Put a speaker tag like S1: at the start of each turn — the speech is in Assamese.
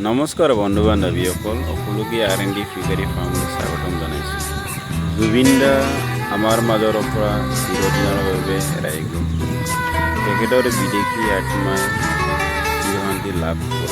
S1: নমস্কাৰ বন্ধু বান্ধৱীসকল, সকলোকে R&D ফিচাৰী ফাৰ্মলৈ স্বাগতম জনাইছোঁ। জুবিন দা আমাৰ মাজৰ পৰা চিৰদিনৰ বাবে হেৰাই গ'ল। তেখেতৰ বিদেশী আত্মাই চিৰশান্তি লাভ কৰে।